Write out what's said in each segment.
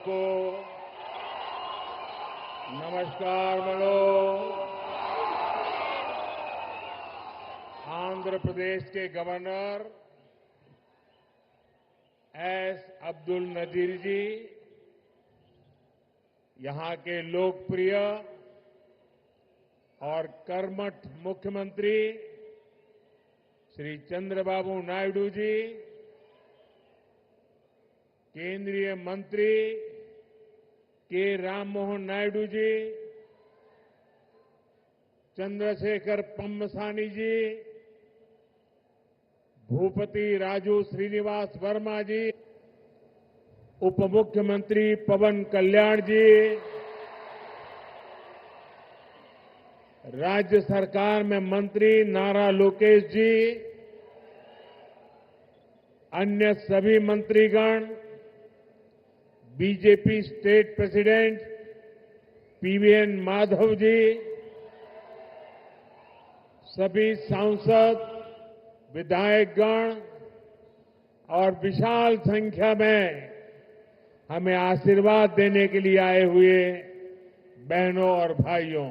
को नमस्कार बोलो। आंध्र प्रदेश के गवर्नर एस अब्दुल नजीर जी, यहां के लोकप्रिय और कर्मठ मुख्यमंत्री श्री चंद्रबाबू नायडू जी, केंद्रीय मंत्री के राममोहन नायडू जी, चंद्रशेखर पम्मसानी जी, भूपति राजू श्रीनिवास वर्मा जी, उप मुख्यमंत्री पवन कल्याण जी, राज्य सरकार में मंत्री नारा लोकेश जी, अन्य सभी मंत्रीगण, BJP state president PVN Madhav ji, सभी सांसद, विधायकगण और विशाल संख्या में हमें आशीर्वाद देने के लिए आए हुए बहनों और भाइयों,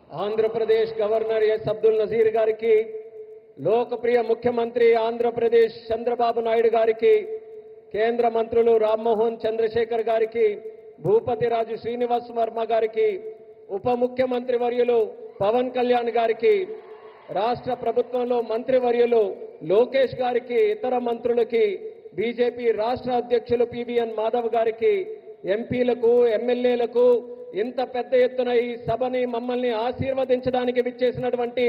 आंध्र प्रदेश गवर्नर एस अब्दुल नजीर गारिकी, लोकप्रिय मुख्यमंत्री आंध्र प्रदेश चंद्रबाबु नायडू गारिकी, కేంద్ర మంత్రులు రామ్మోహన్ చంద్రశేఖర్ గారికి, భూపతి రాజు శ్రీనివాస్ వర్మ గారికి, ఉప ముఖ్యమంత్రి వర్యులు పవన్ కళ్యాణ్ గారికి, రాష్ట్ర ప్రభుత్వంలో మంత్రి వర్యులు లోకేష్ గారికి, ఇతర మంత్రులకి, బీజేపీ రాష్ట్ర అధ్యక్షులు పీవీఎన్ మాధవ్ గారికి, ఎంపీలకు, ఎమ్మెల్యేలకు, ఇంత పెద్ద ఎత్తున ఈ సభని మమ్మల్ని ఆశీర్వదించడానికి విచ్చేసినటువంటి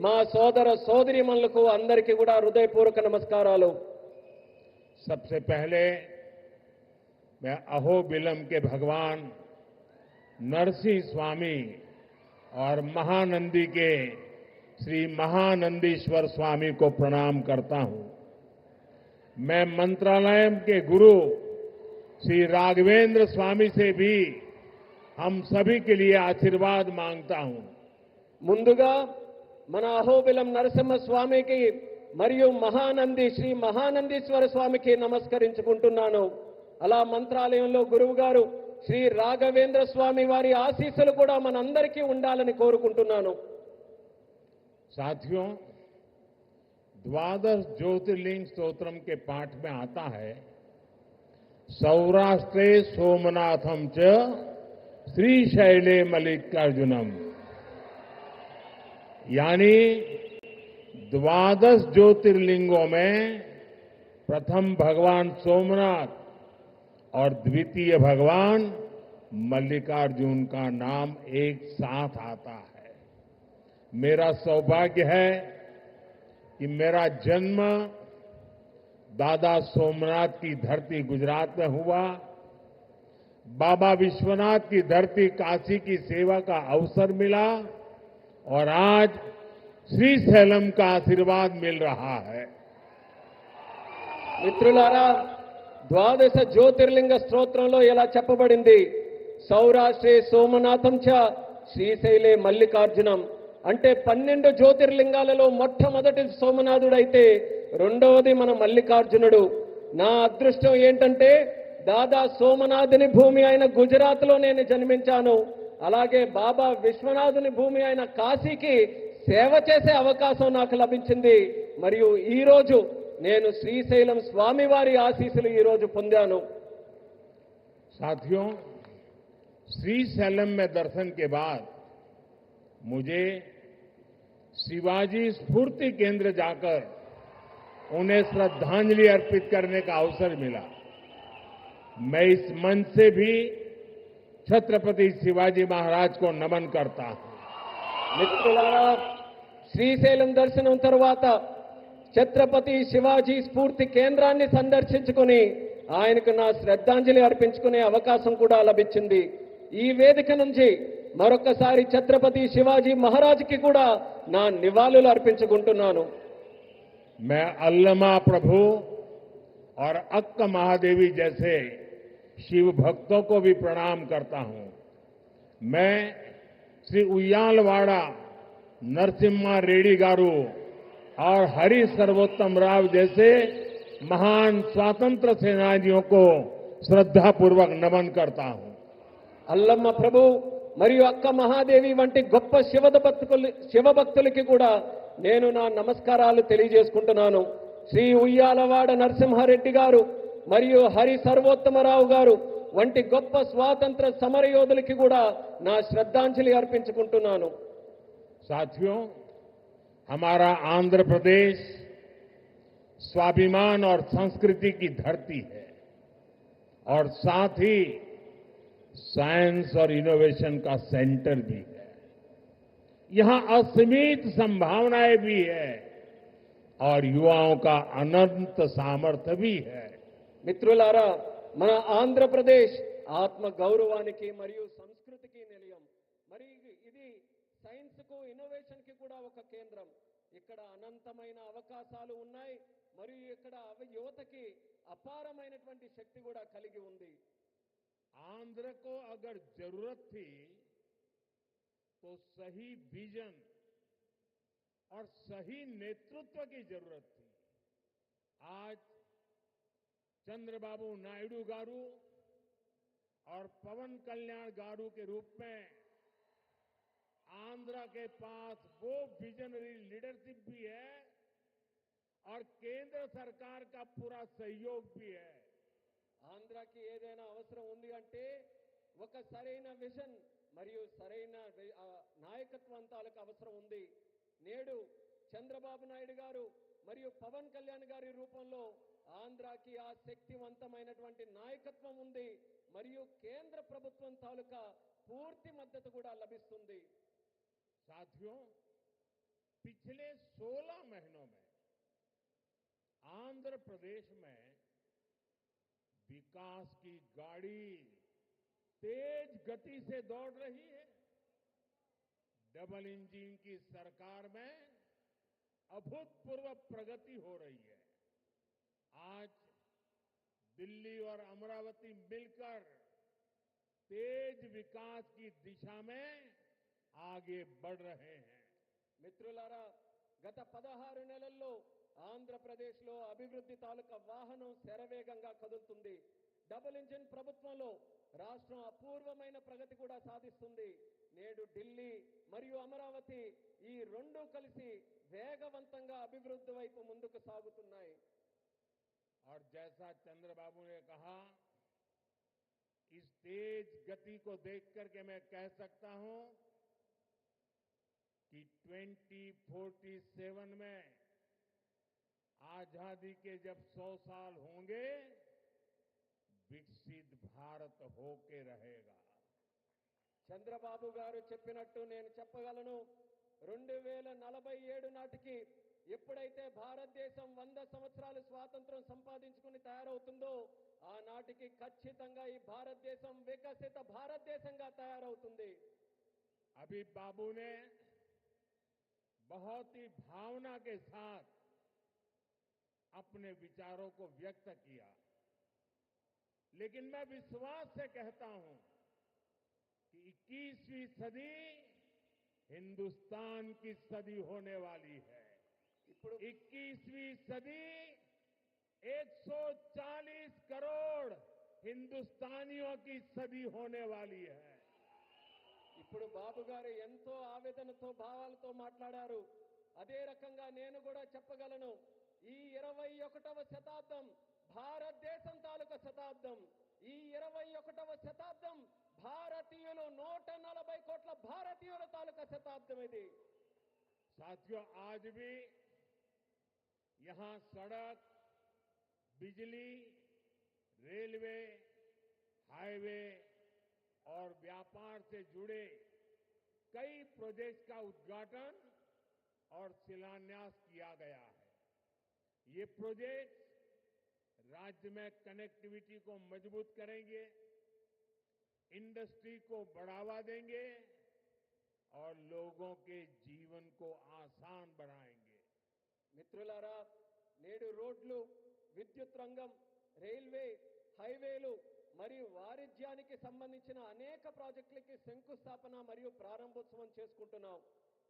మా సోదర సోదరీమణులకు అందరికీ కూడా హృదయపూర్వక నమస్కారాలు। सबसे पहले मैं अहोबिलम के भगवान नरसिंह स्वामी और महानंदी के श्री महानंदीश्वर स्वामी को प्रणाम करता हूं। मैं मंत्रालय के गुरु श्री राघवेंद्र स्वामी से भी हम सभी के लिए आशीर्वाद मांगता हूं। ముందుగా మన అహోబిలం నరసింహ స్వామికి మరియు మహానంది శ్రీ మహానందీశ్వర స్వామికి నమస్కరించుకుంటున్నాను। అలా మంత్రాలయంలో గురువు గారు శ్రీ రాఘవేంద్ర స్వామి వారి ఆశీస్సులు కూడా మనందరికీ ఉండాలని కోరుకుంటున్నాను। साथियों, द्वादश ज्योतिर्लिंग स्तोत्रम के पाठ में आता है, सौराष्ट्रे सोमनाथम च श्रीशैले मल्लिकार्जुनम, यानी द्वादश ज्योतिर्लिंगों में प्रथम भगवान सोमनाथ और द्वितीय भगवान मल्लिकार्जुन का नाम एक साथ आता है। मेरा सौभाग्य है कि मेरा जन्म दादा सोमनाथ की धरती गुजरात में हुआ, बाबा विश्वनाथ की धरती काशी की सेवा का अवसर मिला और आज శ్రీశైలం का आशीर्वाद मिल रहा है। మిత్రులారా, ద్వాదశ జ్యోతిర్లింగ స్తోత్రంలో ఇలా చెప్పబడింది, సౌరాష్ట్రే సోమనాథం చ శ్రీశైలే మల్లికార్జునం, అంటే 12 జ్యోతిర్లింగాలలో మొట్టమొదటి సోమనాథుడైతే రెండవది మన మల్లికార్జునుడు। నా అదృష్టం ఏంటంటే దాదా సోమనాథుని భూమి అయిన గుజరాత్లో నేను జన్మించాను, అలాగే బాబా విశ్వనాథుని భూమి అయిన కాశీకి సేవ చేసే అవకాశం నాకు లభించింది। మరియు ఈ రోజు నేను శ్రీశైలం స్వామివారి ఆశీస్సులు ఈ రోజు పొందాను। साथियों, श्रीशैलम में दर्शन के बाद मुझे शिवाजी स्फूर्ति केंद्र जाकर उन्हें श्रद्धांजलि अर्पित करने का अवसर मिला। मैं इस मंच से भी छत्रपति शिवाजी महाराज को नमन करता हूं। మిత్రులారా, శ్రీశైలం దర్శనం తర్వాత ఛత్రపతి శివాజీ స్ఫూర్తి కేంద్రాన్ని సందర్శించుకుని ఆయనకు నా శ్రద్ధాంజలి అర్పించుకునే అవకాశం కూడా లభించింది। ఈ వేదిక నుంచి మరొకసారి ఛత్రపతి శివాజీ మహారాజ్కి కూడా నా నివాళులు అర్పించుకుంటున్నాను। मैं अल्लमा प्रभु और अक्क महादेवी जैसे शिव भक्तों को भी प्रणाम करता हूं। मैं श्री उయ్యాలవాడ नरसिम्हा रेड्डी गारू और हरि सर्वोत्तम राव जैसे महान स्वतंत्र सेनानियों को श्रद्धापूर्वक नमन करता हूं। అల్లమ్మ ప్రభు మరియు అక్క మహాదేవి వంటి గొప్ప శివభక్తులకి కూడా నేను నా నమస్కారాలు తెలియజేసుకుంటున్నాను. శ్రీ ఉయ్యాలవాడ నరసింహారెడ్డి గారు మరియు హరి సర్వోత్తమరావు గారు వంటి గొప్ప స్వాతంత్ర సమరయోధులకి కూడా నా శ్రద్ధాంజలి అర్పించుకుంటున్నాను. साथियों, हमारा आंध्र प्रदेश स्वाभिमान और संस्कृति की धरती है और साथ ही साइंस और इनोवेशन का सेंटर भी है। यहां असीमित संभावनाएं भी है और युवाओं का अनंत सामर्थ्य भी है। మిత్రులారా, మన ఆంధ్రప్రదేశ్ ఆత్మ గౌరవానికి మరియు సంస్కృతికి నిలయం. మరి ఇది సైన్స్ కు ఇన్నోవేషన్ కి కూడా ఒక కేంద్రం. ఇక్కడ అనంతమైన అవకాశాలు ఉన్నాయి మరియు ఇక్కడ యువతకి అపారమైనటువంటి శక్తి కూడా కలిగి ఉంది. आंध्र को अगर जरूरत थी तो सही विजन और सही नेतृत्व की जरूरत थी। आज चंद्रबाबू नायडू गारू और पवन कल्याण गारू के रूप में आंध्र के पास वो विजनरी लीडरशिप भी है और केंद्र सरकार का पूरा सहयोग भी है। ఆంధ్రాకి ఏదైనా అవసరం ఉంది అంటే ఒక సరైన విజన్ మరియు సరైన నాయకత్వం తాలూకు అవసరం ఉంది. నేడు చంద్రబాబు నాయుడు గారు మరియు పవన్ కళ్యాణ్ గారి రూపంలో ఆంధ్రాకి ఆ శక్తివంతమైనటువంటి నాయకత్వం ఉంది మరియు కేంద్ర ప్రభుత్వం తాలూకా పూర్తి మద్దతు కూడా లభిస్తుంది. साथियों, पिछले 16 महीनों में आंध्र प्रदेश में विकास की गाड़ी तेज गति से दौड़ रही है। डबल इंजन की सरकार में अभूतपूर्व प्रगति हो रही है। आज दिल्ली और अमरावती मिलकर तेज विकास की दिशा में आगे बढ़ रहे हैं। మిత్రులారా, గత 16 నెలల్లో ఆంధ్రప్రదేశ్లో అభివృద్ధి తాలూకా వాహనం శరవేగంగా కదులుతుంది. డబుల్ ఇంజిన్ ప్రభుత్వంలో రాష్ట్రం అపూర్వమైన ప్రగతి కూడా సాధిస్తుంది. నేడు ఢిల్లీ మరియు అమరావతి ఈ రెండు కలిసి వేగవంతంగా అభివృద్ధి వైపు ముందుకు సాగుతున్నాయి. और जैसा चंद्रबाबू ने कहा, इस तेज गति को देख करके मैं कह सकता हूं कि 2047 में आजादी के जब 100 साल होंगे, विकसित भारत होके रहेगा। చంద్రబాబు గారు చెప్పినట్టు నేను చెప్పగలను. 2047 నాటికి ఎప్పుడైతే భారతదేశం 100 సంవత్సరాలు స్వాతంత్రం సంపాదించుకుని తయారవుతుందో ఆనాటికి ఖచ్చితంగా ఈ భారతదేశం వికసిత భారతదేశంగా తయారవుతుంది. अभी बाबू ने बहुत ही भावना के साथ अपने विचारों को व्यक्त किया, लेकिन मैं विश्वास से कहता हूं कि 21वीं सदी हिंदुस्तान की सदी होने वाली है। 21वीं सदी 140 करोड़ हिंदुस्तानियों की सदी होने वाली है। ఇప్పుడు బాబు గారు ఎంతో ఆవేదనతో భావాలతో మాట్లాడారు. అదే రకంగా నేను కూడా చెప్పగలను. ఈ 21వ శతాబ్దం భారతదేశం తాలూకా శతాబ్దం. ఈ 21వ శతాబ్దం భారతీయులు 140 కోట్ల భారతీయుల తాలూకా శతాబ్దం ఇది. साथियों, आज भी यहां सड़क, बिजली, रेलवे, हाईवे और व्यापार से जुड़े कई प्रोजेक्ट का उद्घाटन और शिलान्यास किया गया है। ये प्रोजेक्ट राज्य में कनेक्टिविटी को मजबूत करेंगे, इंडस्ट्री को बढ़ावा देंगे और लोगों के जीवन को आसान बनाएंगे। మిత్రులారా, నేడు రోడ్లు, విద్యుత్ రంగం, రైల్వే, హైవేలు మరియు వాణిజ్యానికి సంబంధించిన అనేక ప్రాజెక్టులకి శంకుస్థాపన మరియు ప్రారంభోత్సవం చేసుకుంటున్నాం.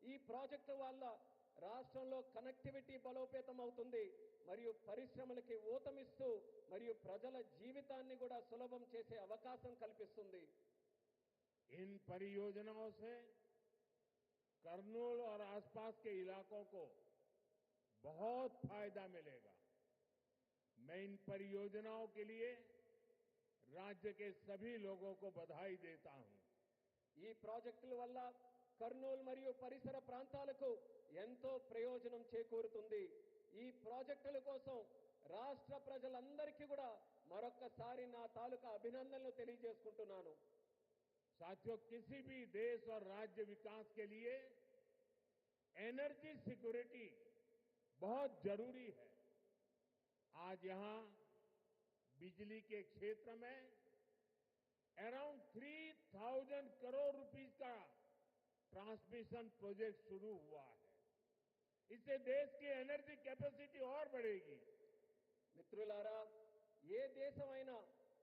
ఈ ప్రాజెక్టు వల్ల రాష్ట్రంలో కనెక్టివిటీ బలోపేతం అవుతుంది మరియు పరిశ్రమలకి ఊతమిస్తూ మరియు ప్రజల జీవితాన్ని కూడా సులభం చేసే అవకాశం కల్పిస్తుంది. इन परियोजनाओं से करनूल और आसपास के इलाकों को बहुत फायदा मिलेगा. मैं इन परियोजनाओं के लिए राज्य के सभी लोगों को बधाई देता हूं. ఈ ప్రాజెక్టుల వల్ల కర్నూలు మరియు పరిసర ప్రాంతాలకు ఎంతో ప్రయోజనం చేకూరుతుంది. ఈ ప్రాజెక్టుల కోసం రాష్ట్ర ప్రజలందరికీ కూడా మరొక్కసారి నా తాలూకా అభినందనలు తెలియజేసుకుంటున్నాను. साथियों, किसी भी देश और राज्य विकास के लिए एनर्जी सिक्योरिटी बहुत जरूरी है. आज यहां बिजली के क्षेत्र में अराउंड 3,000 करोड़ रुपीस का ट्रांसमिशन प्रोजेक्ट शुरू हुआ है. इससे देश की एनर्जी कैपेसिटी और बढ़ेगी. మిత్రులారా, ఏ దేశమైనా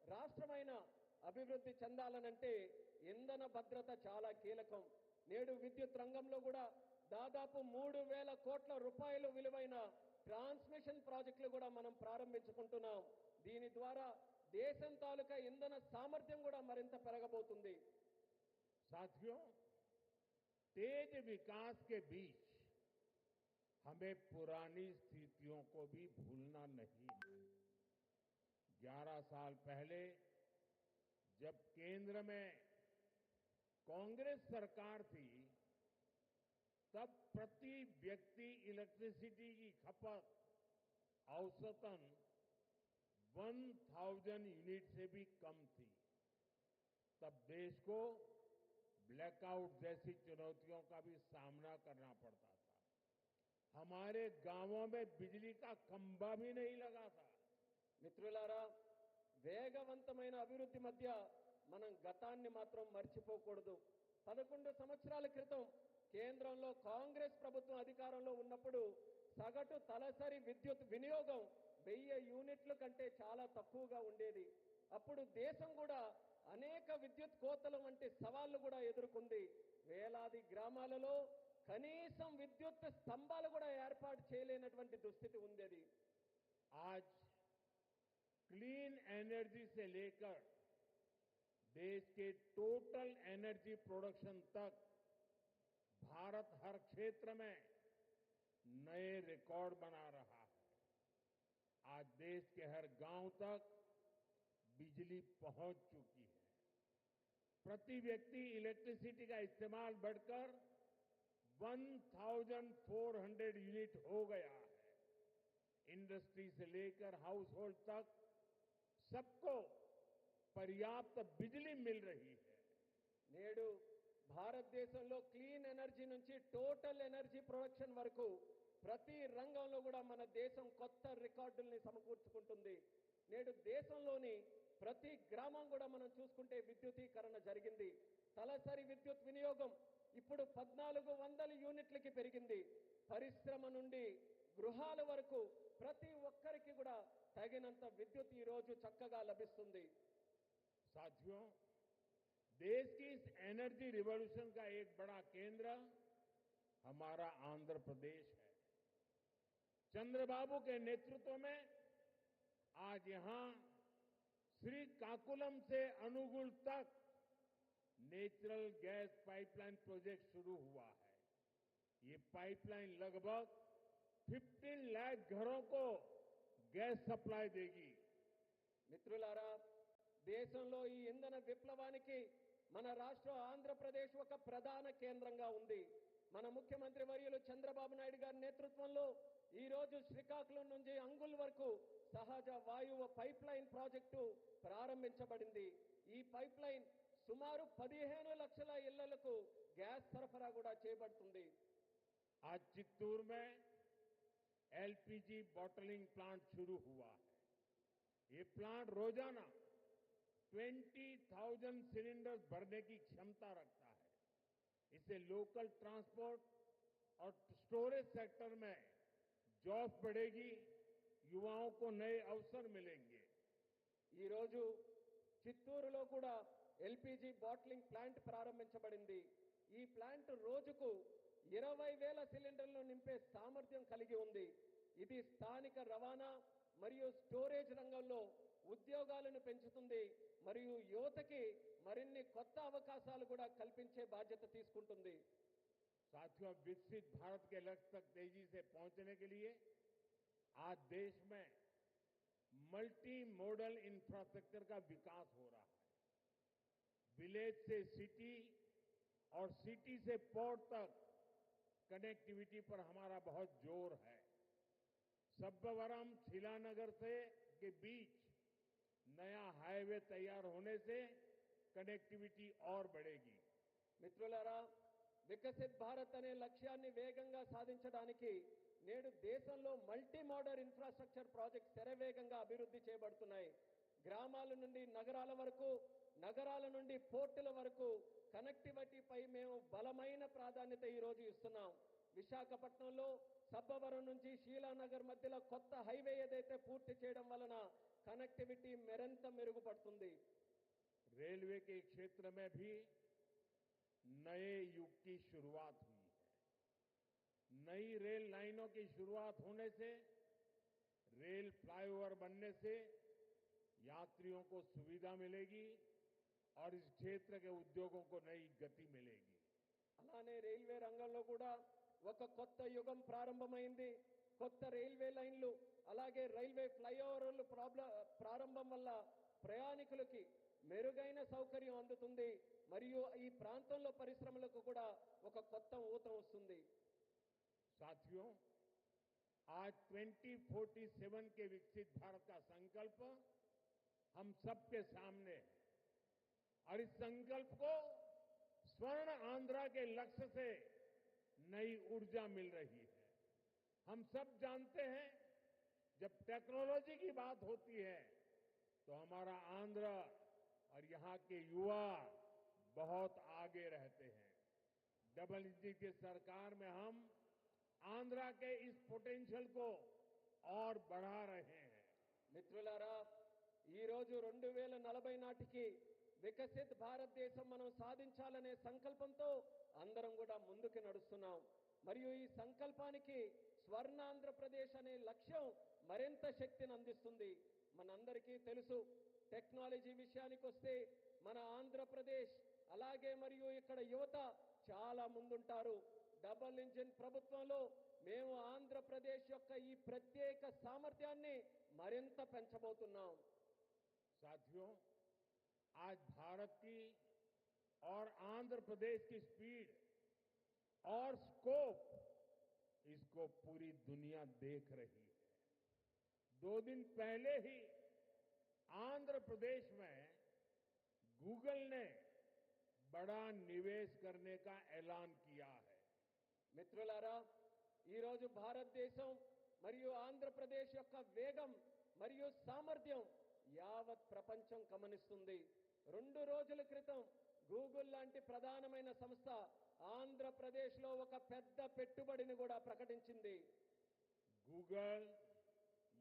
రాష్ట్రమైనా అభివృద్ధి చెందాలనంటే ఇంధన భద్రత చాలా కీలకం. నేడు విద్యుత్ రంగంలో కూడా దాదాపు 3,000 కోట్ల రూపాయలు విలువైన ట్రాన్స్మిషన్ ప్రాజెక్టులు కూడా మనం ప్రారంభించుకుంటున్నాం. దీని ద్వారా దేశం తాలూకా ఇంధన సామర్థ్యం కూడా మరింత పెరగబోతుంది. साथियों, तेज विकास के बीच हमें पुरानी स्थितियों को भी भूलना नहीं है. 11 साल पहले जब केंद्र में कांग्रेस सरकार थी, तब प्रति व्यक्ति इलेक्ट्रिसिटी की खपत औसतन 1,000 यूनिट से भी कम थी. तब देश को ब्लैकआउट जैसी चुनौतियों का भी सामना करना पड़ता था. हमारे गांवों में बिजली का खंभा भी नहीं लगा था. మిత్రులారా, వేగవంతమైన అభివృద్ధి మధ్య మనం గతాన్ని మాత్రం మర్చిపోకూడదు. 11 సంవత్సరాల క్రితం కేంద్రంలో కాంగ్రెస్ ప్రభుత్వం అధికారంలో ఉన్నప్పుడు సగటు తలసరి విద్యుత్ వినియోగం 1000 యూనిట్ల కంటే చాలా తక్కువగా ఉండేది. అప్పుడు దేశం కూడా అనేక విద్యుత్ కోతలు వంటి సవాళ్లు కూడా ఎదుర్కొంది. వేలాది గ్రామాలలో కనీసం విద్యుత్ స్తంభాలు కూడా ఏర్పాటు చేయలేనటువంటి దుస్థితి ఉండేది. आज क्लीन एनर्जी से लेकर देश के टोटल एनर्जी प्रोडक्शन तक भारत हर क्षेत्र में नए रिकॉर्ड बना रहा है. आज देश के हर गांव तक बिजली पहुंच चुकी है. प्रति व्यक्ति इलेक्ट्रिसिटी का इस्तेमाल बढ़कर 1,400 यूनिट हो गया है. इंडस्ट्री से लेकर हाउस होल्ड तक सबको पर्याप्त बिजली मिल रही है. నేడు భారతదేశంలో క్లీన్ ఎనర్జీ నుంచి టోటల్ ఎనర్జీ ప్రొడక్షన్ వరకు ప్రతి రంగంలో కూడా మన దేశం కొత్త రికార్డుల్ని సమకూర్చుకుంటుంది. నేడు దేశంలోని ప్రతి గ్రామం కూడా మనం చూసుకుంటే విద్యుదీకరణ జరిగింది. తలసరి విద్యుత్ వినియోగం ఇప్పుడు 1,400 యూనిట్లకి పెరిగింది. పరిశ్రమ నుండి గృహాల వరకు ప్రతి ఒక్కరికి కూడా తగినంత విద్యుత్ ఈ రోజు చక్కగా లభిస్తుంది. साथियों, देश की इस एनर्जी रिवॉल्यूशन का एक बड़ा केंद्र हमारा आंध्र प्रदेश है. चंद्रबाबू के नेतृत्व में आज यहां श्रीकाकुलम से अनुगुल तक नेचुरल गैस पाइपलाइन प्रोजेक्ट शुरू हुआ है. ये पाइपलाइन लगभग 15 लाख घरों को गैस सप्लाई देगी. మిత్రులారా, దేశంలో ఈ ఇంధన విప్లవానికి మన రాష్ట్రం ఆంధ్రప్రదేశ్ ఒక ప్రధాన కేంద్రంగా ఉంది. మన ముఖ్యమంత్రి వర్యులు చంద్రబాబు నాయుడు గారి నేతృత్వంలో ఈ రోజు శ్రీకాకుళం నుంచి అంగుల్ వరకు సహజ వాయువు పైప్ లైన్ ప్రాజెక్టు ప్రారంభించబడింది. ఈ పైప్ లైన్ సుమారు 15 లక్షల ఇళ్లకు గ్యాస్ సరఫరా కూడా చేయబడుతుంది. आज चित्तूर में एलपीजी बॉटलिंग प्लांट शुरू हुआ है. ये प्लांट रोजाना 20,000 सिलेंडर्स भरने की क्षमता रखता है. इससे लोकल ट्रांसपोर्ट और स्टोरेज सेक्टर में जॉब बढ़ेगी, युवाओं को नए अवसर मिलेंगे. ఈ రోజు చిత్తూరులో కూడా ఎల్పీజీ బాటిలింగ్ ప్లాంట్ ప్రారంభించబడింది. ఈ ప్లాంట్ రోజుకు 20,000 సిలిండర్లు నింపే సామర్థ్యం కలిగి ఉంది. ఇది స్థానిక రవాణా మరియు స్టోరేజ్ రంగంలో ఉద్యోగాలను పెంచుతుంది మరియు యువతకి మరిన్ని కొత్త అవకాశాలు కూడా కల్పించే బాధ్యత తీసుకుంటుంది. साथियों, विकसित भारत के लक्ष्य तक तेजी से पहुंचने के लिए आज देश में मल्टी मॉडल इंफ्रास्ट्रक्चर का विकास हो रहा है. विलेज से सिटी और सिटी से पोर्ट तक कनेक्टिविटी पर हमारा बहुत जोर है. सब्बवरम शिलानगर से के बीच नया हाईवे तैयार होने से कनेक्टिविटी और बढ़ेगी. మిత్రులారా, వికసిత్ భారత్ అనే లక్ష్యాన్ని వేగంగా సాధించడానికి నేడు దేశంలో మల్టీ మోడల్ ఇన్ఫ్రాస్ట్రక్చర్ ప్రాజెక్ట్స్ శరవేగంగా అభివృద్ధి చేయబడుతున్నాయి. గ్రామాల నుండి నగరాల వరకు, నగరాల నుండి పోర్టుల వరకు కనెక్టివిటీపై మేము బలమైన ప్రాధాన్యత ఈ రోజు ఇస్తున్నాం. విశాఖపట్నంలో సబ్బవరం నుంచి షీలానగర్ మధ్యలో కొత్త హైవే ఏదైతే పూర్తి చేయడం వలన కనెక్టివిటీ మరింత మెరుగుపడుతుంది. रेलवे के क्षेत्र में भी नए युग की शुरुआत हुई है. नई रेल लाइनों की शुरुआत होने से, रेल फ्लाईओवर बनने से यात्रियों को सुविधा मिलेगी और इस क्षेत्र के उद्योगों को नई गति मिलेगी. అలానే రైల్వే రంగంలో కూడా ఒక కొత్త యుగం ప్రారంభమైంది. కొత్త రైల్వే లైన్లు అలాగే రైల్వే ఫ్లైఓవర్లు ప్రారంభం వల్ల ప్రయాణికులకి మెరుగైన సౌకర్యం అందుతుంది మరియు ఈ ప్రాంతంలో పరిశ్రమలకు కూడా ఒక కొత్త ఊతం వస్తుంది. साथियों, आज 2047 के विकसित भारत का संकल्प हम सबके सामने है और इस संकल्प को स्वर्ण आंध्रा के लक्ष्य से नई ऊर्जा मिल रही है. हम सब जानते हैं, जब टेक्नोलॉजी की बात होती है तो हमारा आंध्र और यहां के युवा बहुत आगे रहते हैं. डबल इंजन की सरकार में हम आंध्रा के इस पोटेंशियल को और बढ़ा रहे हैं. మిత్రులారా, ఈ రోజు 2040 నాటికి వికసిత్ భారతదేశం మనం సాధించాలనే సంకల్పంతో అందరం కూడా ముందుకు నడుస్తున్నాం. మరియు ఈ సంకల్పానికి స్వర్ణాంధ్రప్రదేశ్ అనే లక్ష్యం మరింత శక్తిని అందిస్తుంది. మనందరికీ తెలుసు, టెక్నాలజీ విషయానికి వస్తే మన ఆంధ్రప్రదేశ్ అలాగే మరియు ఇక్కడ యువత చాలా ముందుంటారు. డబుల్ ఇంజిన్ ప్రభుత్వంలో మేము ఆంధ్రప్రదేశ్ యొక్క ఈ ప్రత్యేక సామర్థ్యాన్ని మరింత పెంచబోతున్నాం. साथियों, आज भारत की और आंध्र प्रदेश की स्पीड और स्कोप, इसको पूरी दुनिया देख रही है. 2 दिन पहले ही आंध्र प्रदेश में गूगल ने बड़ा निवेश करने का ऐलान किया है. మిత్రులారా, ఈ రోజు భారతదేశం మరియు ఆంధ్రప్రదేశ్ యొక్క వేగం మరియు సామర్థ్యం యావత్ ప్రపంచం గమనిస్తుంది. 2 రోజుల క్రితం గూగుల్ లాంటి ప్రధానమైన సంస్థ ఆంధ్రప్రదేశ్లో ఒక పెద్ద పెట్టుబడిని కూడా ప్రకటించింది. गूगल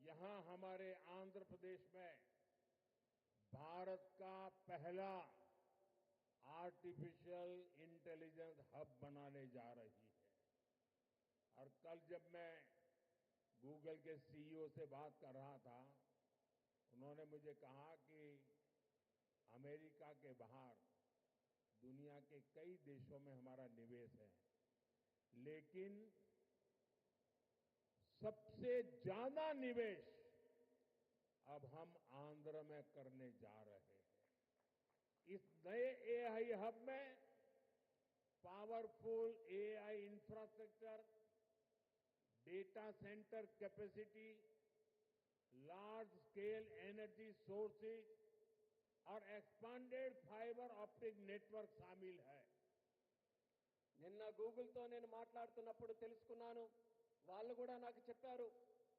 यहां हमारे आंध्र प्रदेश में भारत का पहला आर्टिफिशियल इंटेलिजेंस हब बनाने जा रही है. और कल जब मैं गूगल के सीईओ से बात कर रहा था, उन्होंने मुझे कहा कि अमेरिका के बाहर दुनिया के कई देशों में हमारा निवेश है, लेकिन सबसे ज्यादा निवेश अब हम आंध्र में करने जा रहे हैं. इस नए एआई हब में powerful AI infrastructure, data centre capacity, large scale energy sources और एक्सपांडेड फाइबर ऑप्टिक नेटवर्क शामिल है. నిన్న గూగుల్తో నేను మాట్లాడుతున్నప్పుడు తెలుసుకున్నాను. వాళ్ళు కూడా నాకు చెప్పారు,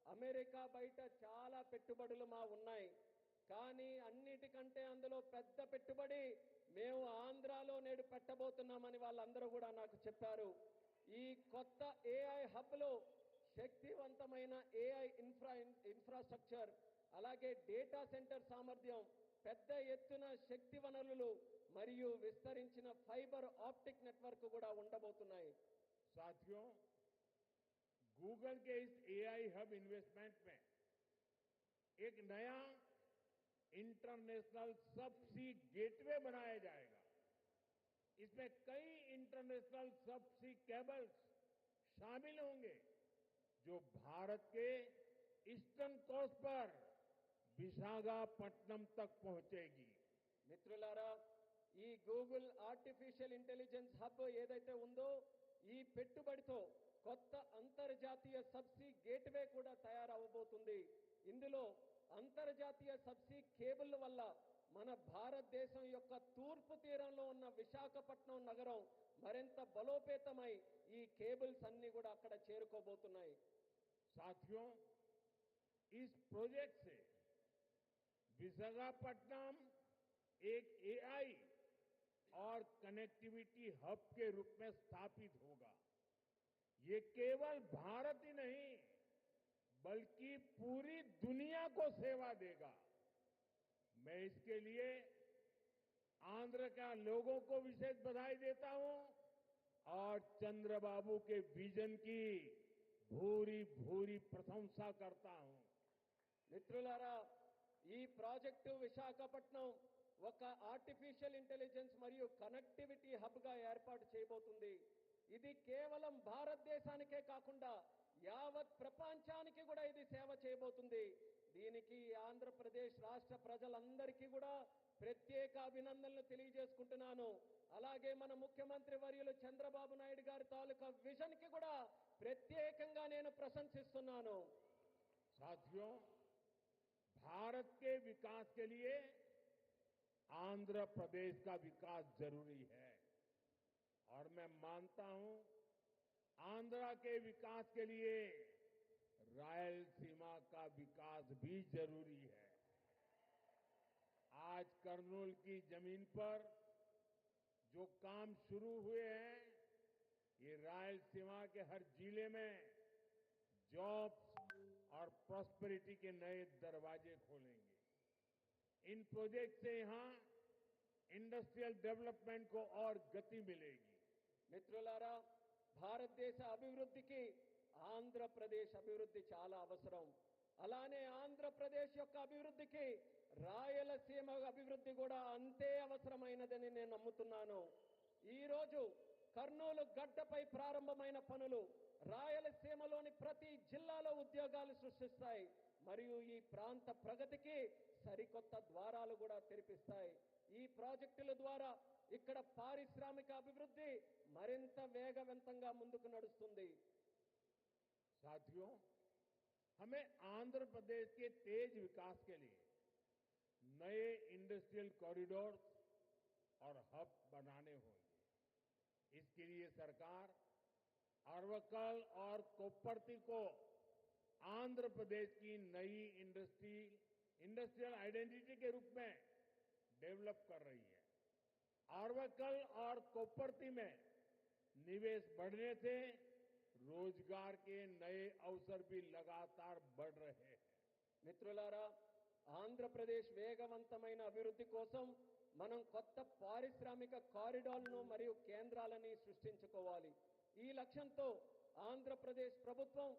అమెరికా బయట చాలా పెట్టుబడులు మా ఉన్నాయి, కానీ అన్నిటికంటే అందులో పెద్ద పెట్టుబడి మేము ఆంధ్రాలో నేడు పెట్టబోతున్నామని వాళ్ళందరూ కూడా నాకు చెప్పారు. ఈ కొత్త ఏఐ హబ్లో శక్తివంతమైన ఏఐ ఇన్ఫ్రాస్ట్రక్చర్ అలాగే డేటా సెంటర్ సామర్థ్యం, పెద్ద ఎత్తున శక్తి వనరులు మరియు విస్తరించిన ఫైబర్ ఆప్టిక్ నెట్వర్క్ కూడా ఉండబోతున్నాయి. साथियों, गूगल के इस एआई हब इन्वेस्टमेंट में एक नया इंटरनेशनल सबसी गेटवे बनाया जाएगा। इसमें कई इंटरनेशनल सबसी केबल्स शामिल होंगे जो भारत के ईस्टर्न कोस्ट पर विशाखापट्टनम तक पहुंचेगी। మిత్రులారా, ఈ గూగుల్ ఆర్టిఫిషియల్ ఇంటెలిజెన్స్ హబ్ ఏదైతే ఉందో ఈ పెట్టుబడితో కొత్త అంతర్జాతీయ సబ్సీ గేట్వే కూడా తయారవబోతుంది. ఇందులో అంతర్జాతీయ సబ్సీ కేబుల్ వల్ల మన భారతదేశం యొక్క తూర్పు తీరంలో ఉన్న విశాఖపట్నం నగరం మరింత బలోపేతమై ఈ కేబుల్స్ అన్ని కూడా అక్కడ చేరుకోబోతున్నాయి. साथियों, इस प्रोजेक्ट से विशाखापट्टनम एक एआई और कनेक्टिविटी हब के रूप में स्थापित होगा। ये केवल भारत ही नहीं बल्कि पूरी दुनिया को सेवा देगा। मैं इसके लिए आंध्र का लोगों को विशेष बधाई देता हूं और चंद्रबाबू के विजन की भूरी भूरी प्रशंसा करता हूं। మిత్రులారా, ఈ ప్రాజెక్టు విశాఖపట్నం ఒక ఆర్టిఫిషియల్ ఇంటెలిజెన్స్ మరియు కనెక్టివిటీ హబ్ గా ఏర్పాటు చేయబోతుంది. ఇది కేవలం భారతదేశానికే కాకుండా యావత్ ప్రపంచానికి కూడా ఇది సేవ చేయబోతుంది. దీనికి ఆంధ్రప్రదేశ్ రాష్ట్ర ప్రజలందరికీ కూడా ప్రత్యేక అభినందనలు తెలియజేసుకుంటున్నాను. అలాగే మన ముఖ్యమంత్రి వర్యులు చంద్రబాబు నాయుడు గారి తాలూకా విజన్ కి కూడా ప్రత్యేకంగా నేను ప్రశంసిస్తున్నాను. साथियों, भारत के विकास के लिए आंध्र प्रदेश का विकास जरूरी है और मैं मानता हूं आंध्र के विकास के लिए रायलसीमा का विकास भी जरूरी है। आज कर्नूल की जमीन पर जो काम शुरू हुए हैं, ये रायलसीमा के हर जिले में जॉब्स और प्रॉस्पेरिटी के नए दरवाजे खोलेंगे। इन प्रोजेक्ट से यहां इंडस्ट्रियल डेवलपमेंट को और गति मिलेगी। మిత్రులారా, భారతదేశ అభివృద్ధికి ఆంధ్రప్రదేశ్ అభివృద్ధి చాలా అవసరం. అలానే ఆంధ్రప్రదేశ్ యొక్క అభివృద్ధికి రాయలసీమ అభివృద్ధి కూడా అంతే అవసరమైనదని నేను నమ్ముతున్నాను. ఈ రోజు కర్నూలు గడ్డపై ప్రారంభమైన పనులు రాయలసీమలోని ప్రతి జిల్లాలో ఉద్యోగాలు సృష్టిస్తాయి మరియు ఈ ప్రాంత ప్రగతికి సరికొత్త ద్వారాలు కూడా తెరిపిస్తాయి. ఈ ప్రాజెక్టుల ద్వారా ఇక్కడ పారిశ్రామిక అభివృద్ధి మరింత వేగవంతంగా ముందుకు నడుస్తుంది. साथियों, हमें आंध्र प्रदेश के तेज विकास के लिए नए इंडस्ट्रियल कॉरिडोर और हब बनाने होंगे। इसके लिए सरकार अरवकल और कोप्परती को आंध्र प्रदेश की नई इंडस्ट्रियल आइडेंटिटी के रूप में डेवलप कर रही है। अरवकल और कोप्परती में निवेश बढ़ने से रोजगार के नए अवसर भी लगातार बढ़ रहे हैं। మిత్రులారా, ఆంధ్రప్రదేశ్ వేగవంతమైన అభివృద్ధి కోసం మనం కొత్త పారిశ్రామిక కారిడార్లను మరియు కేంద్రాలని సృష్టించుకోవాలి. ఈ లక్ష్యంతో ఆంధ్రప్రదేశ్ ప్రభుత్వం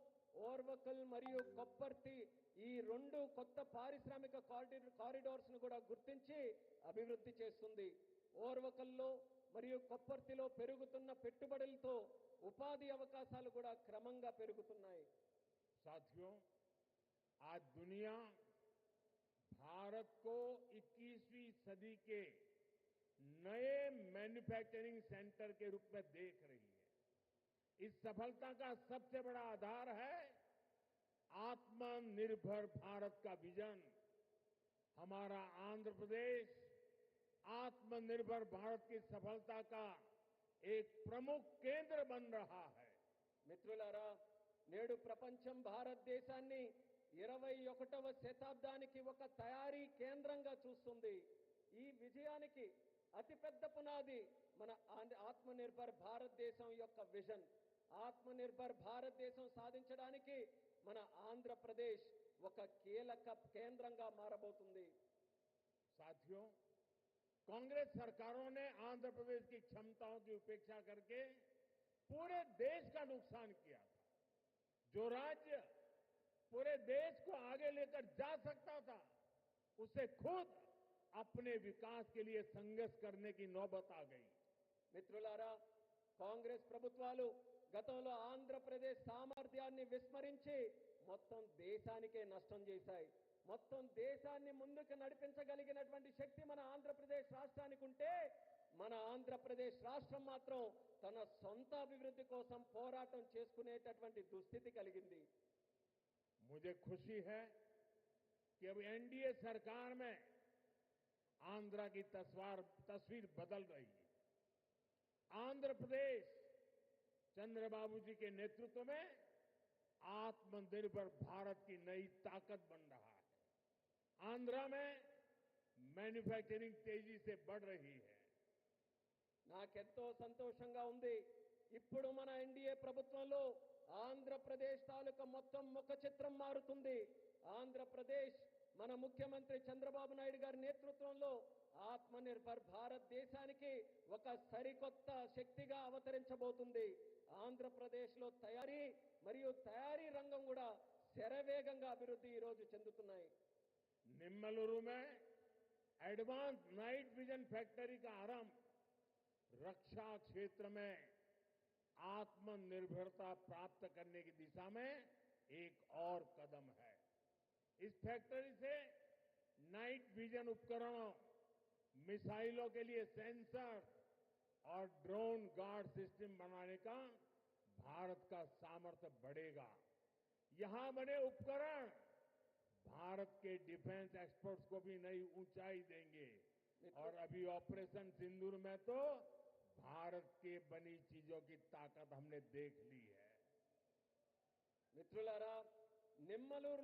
ఓర్వకల్ మరియు కొప్పర్తి ఈ రెండు కొత్త పారిశ్రామిక కారిడార్స్ ను కూడా గుర్తించి అభివృద్ధి చేస్తుంది. ఓర్వకల్లో మరియు కొప్పర్తిలో పెరుగుతున్న పెట్టుబడులతో ఉపాధి అవకాశాలు కూడా క్రమంగా పెరుగుతున్నాయి. साथियों, आज दुनिया भारत को 21वीं सदी के नए मैन्युफैक्चरिंग सेंटर के रूप में देख रही है। इस सफलता का सबसे बड़ा आधार है आत्मनिर्भर भारत का विजन। हमारा आंध्र प्रदेश आत्मनिर्भर भारत की सफलता का एक प्रमुख केंद्र बन रहा है। మిత్రులారా, నేడు ప్రపంచం భారతదేశాన్ని 21వ శతాబ్దానికి ఒక తయారీ కేంద్రంగా చూస్తుంది. ఈ విజయానికి అతిపెద్ద పునాది మన ఆత్మనిర్భర్ భారతదేశం యొక్క విజన్. ఆత్మనిర్భర్ భారతదేశం సాధించడానికి మన ఆంధ్రప్రదేశ్ ఒక కీలక కేంద్రంగా మారబోతుంది. साथियों, कांग्रेस सरकारों ने आंध्र प्रदेश की क्षमताओं की उपेक्षा करके पूरे देश का नुकसान किया था। जो राज्य पूरे देश को आगे लेकर जा सकता था, उसे खुद अपने विकास के लिए संघर्ष करने की नौबत आ गई। మిత్రులారా, కాంగ్రెస్ ప్రభుత్వాలు గతంలో ఆంధ్రప్రదేశ్ సామర్థ్యాన్ని విస్మరించి మొత్తం దేశానికే నష్టం చేశాయి. మొత్తం దేశాన్ని ముందుకు నడిపించగలిగినటువంటి శక్తి మన ఆంధ్రప్రదేశ్ రాష్ట్రానికి ఉంటే, మన ఆంధ్రప్రదేశ్ రాష్ట్రం మాత్రం తన సొంత అభివృద్ధి కోసం పోరాటం చేసుకునేటటువంటి దుస్థితి కలిగింది. मुझे खुशी है कि अब एनडीए सरकार में आंध्रा की तस्वीर बदल रही है। आंध्र प्रदेश चंद्रबाबू जी के नेतृत्व में आत्मनिर्भर भारत की नई ताकत बन रहा है। आंध्रा में मैन्युफैक्चरिंग तेजी से बढ़ रही है। నాకెంతో సంతోషంగా ఉంది. ఇప్పుడు మన ఎన్డీఏ ప్రభుత్వంలో ఆంధ్రప్రదేశ్ తాలూకా మొత్తం ముఖ చిత్రం మారుతుంది. ఆంధ్రప్రదేశ్ మన ముఖ్యమంత్రి చంద్రబాబు నాయుడు గారి నేతృత్వంలో ఆత్మనిర్భర్ భారత్ దేశానికి ఒక సరికొత్త శక్తిగా అవతరించబోతుంది. ఆంధ్రప్రదేశ్లో తయారీ రంగం కూడా శరవేగంగా అభివృద్ధి ఈ రోజు చెందుతున్నాయి. निम्मलुरु में एडवांस नाइट विजन फैक्ट्री का आरंभ रक्षा क्षेत्र में आत्मनिर्भरता प्राप्त करने की दिशा में एक और कदम है। इस फैक्ट्री से नाइट विजन उपकरणों, मिसाइलों के लिए सेंसर और ड्रोन गार्ड सिस्टम बनाने का भारत का सामर्थ्य बढ़ेगा। यहां बने उपकरण भारत के डिफेंस एक्सपोर्ट्स को भी नई ऊंचाई देंगे। और अभी ऑपरेशन सिंदूर में तो भारत के बनी चीजों की ताकत हमने देख ली है। మిత్రులారా, నిమ్మలూరు